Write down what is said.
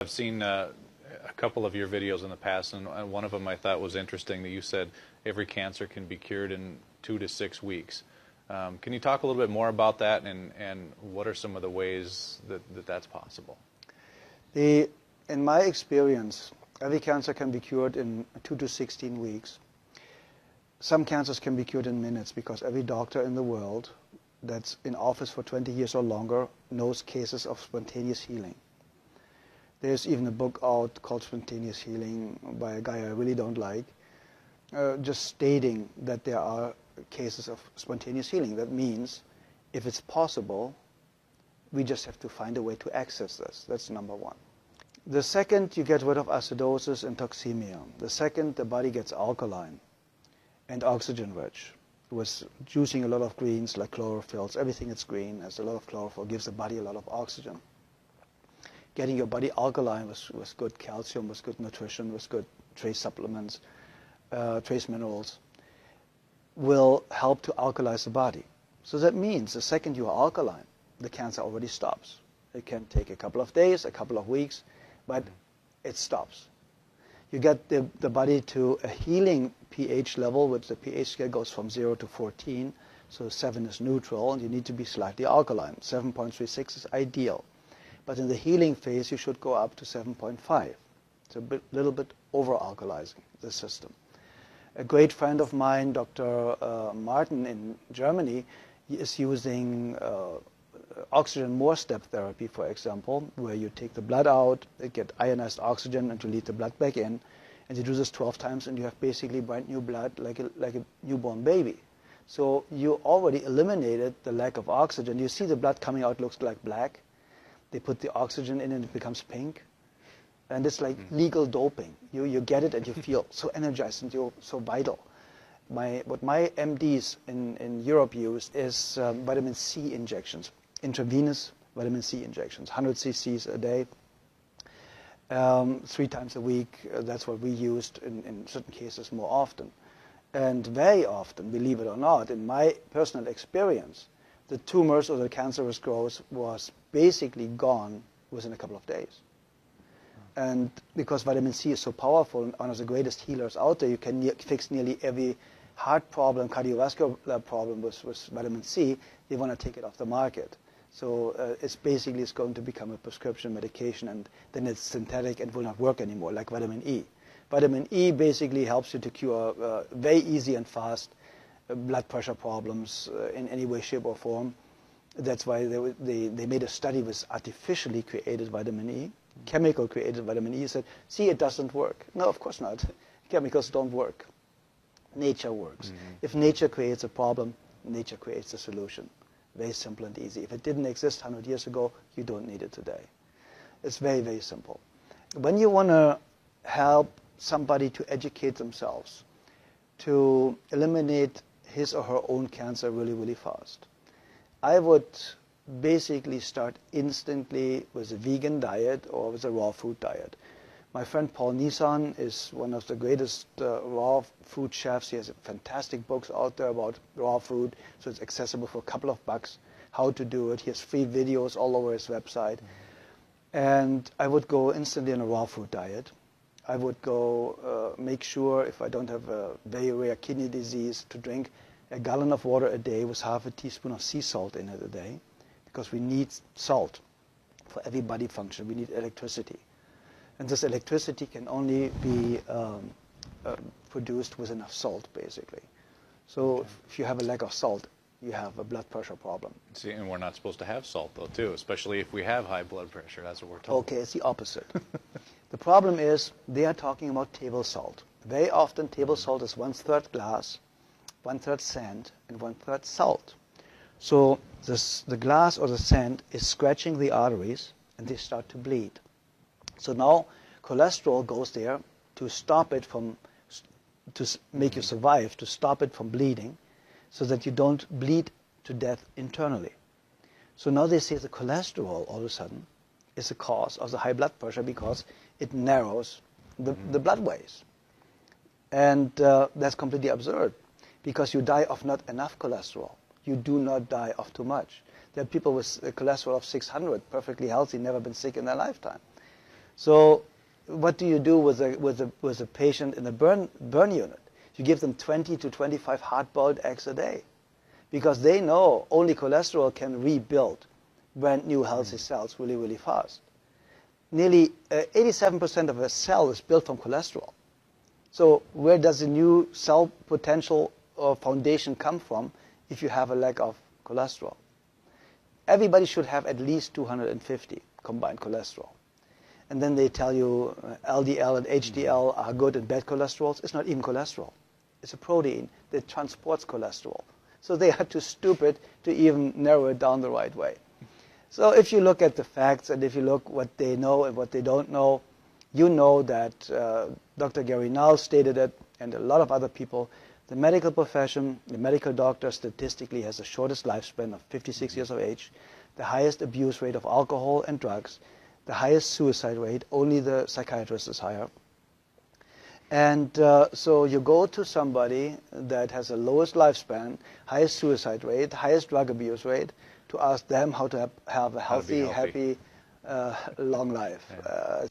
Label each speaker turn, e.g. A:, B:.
A: I've seen a couple of your videos in the past, and one of them I thought was interesting that you said every cancer can be cured in 2 to 6 weeks. Can you talk a little bit more about that, and what are some of the ways that that's possible?
B: In my experience, every cancer can be cured in 2 to 16 weeks. Some cancers can be cured in minutes because every doctor in the world that's in office for 20 years or longer knows cases of spontaneous healing. There's even a book out called Spontaneous Healing by a guy I really don't like, just stating that there are cases of spontaneous healing. That means if it's possible, we just have to find a way to access this. That's number one. The second, you get rid of acidosis and toxemia. The second, the body gets alkaline and oxygen rich. With using a lot of greens like chlorophylls, everything that's green has a lot of chlorophyll, gives the body a lot of oxygen. Getting your body alkaline with good calcium, with good nutrition, with good trace supplements, trace minerals, will help to alkalize the body. So that means the second you are alkaline, the cancer already stops. It can take a couple of days, a couple of weeks, but it stops. You get the body to a healing pH level, which the pH scale goes from 0 to 14, so 7 is neutral, and you need to be slightly alkaline. 7.36 is ideal. But in the healing phase, you should go up to 7.5. It's a little bit over-alkalizing the system. A great friend of mine, Dr. Martin in Germany, is using oxygen more step therapy, for example, where you take the blood out, get ionized oxygen, and to lead the blood back in. And you do this 12 times, and you have basically brand new blood like a newborn baby. So you already eliminated the lack of oxygen. You see the blood coming out looks like black. They put the oxygen in and it becomes pink. And it's like legal doping. You get it and you feel so energized and you're so vital. What my MDs in Europe use is vitamin C injections, intravenous vitamin C injections, 100 cc's a day, 3 times a week. That's what we used in certain cases more often. And very often, believe it or not, in my personal experience, the tumors or the cancerous growth was basically gone within a couple of days. And because vitamin C is so powerful and one of the greatest healers out there, you can fix nearly every heart problem, cardiovascular problem with vitamin C. They want to take it off the market. So it's going to become a prescription medication, and then it's synthetic and will not work anymore, like vitamin E. Vitamin E basically helps you to cure very easy and fast blood pressure problems in any way, shape, or form. That's why they made a study with artificially created vitamin E, chemical created vitamin E. Said, see, it doesn't work. No, of course not. Chemicals don't work. Nature works. If nature creates a problem, nature creates a solution. Very simple and easy. If it didn't exist 100 years ago, you don't need it today. It's very, very simple. When you want to help somebody to educate themselves, to eliminate his or her own cancer really, really fast, I would basically start instantly with a vegan diet or with a raw food diet. My friend Paul Nissan is one of the greatest raw food chefs. He has fantastic books out there about raw food, so it's accessible for a couple of bucks how to do it. He has free videos all over his website. And I would go instantly on a raw food diet. I would go make sure, if I don't have a very rare kidney disease, to drink a gallon of water a day with half a teaspoon of sea salt in it a day, because we need salt for every body function. We need electricity. And this electricity can only be produced with enough salt, basically. So if you have a lack of salt, you have a blood pressure problem.
A: See, and we're not supposed to have salt, though, too, especially if we have high blood pressure. That's what we're told.
B: Okay, it's the opposite. The problem is they are talking about table salt. Very often, table salt is 1/3 glass, 1/3 sand, and 1/3 salt. So the glass or the sand is scratching the arteries, and they start to bleed. So now cholesterol goes there to stop it to make you survive, to stop it from bleeding, so that you don't bleed to death internally. So now they say the cholesterol all of a sudden is the cause of the high blood pressure because it narrows the blood ways. And that's completely absurd, because you die of not enough cholesterol. You do not die of too much. There are people with a cholesterol of 600, perfectly healthy, never been sick in their lifetime. So what do you do with a patient in a burn unit? You give them 20 to 25 hard-boiled eggs a day, because they know only cholesterol can rebuild brand new healthy cells really, really fast. Nearly 87% of a cell is built from cholesterol. So where does the new cell potential or foundation come from if you have a lack of cholesterol? Everybody should have at least 250 combined cholesterol. And then they tell you LDL and HDL are good and bad cholesterols. It's not even cholesterol. It's a protein that transports cholesterol. So they are too stupid to even narrow it down the right way. So if you look at the facts and if you look what they know and what they don't know, you know that Dr. Gary Null stated it, and a lot of other people. The medical profession, the medical doctor statistically has the shortest lifespan of 56 years of age, the highest abuse rate of alcohol and drugs, the highest suicide rate, only the psychiatrist is higher. And so you go to somebody that has the lowest lifespan, highest suicide rate, highest drug abuse rate, to ask them how to have a healthy, happy, long life.
A: Yeah.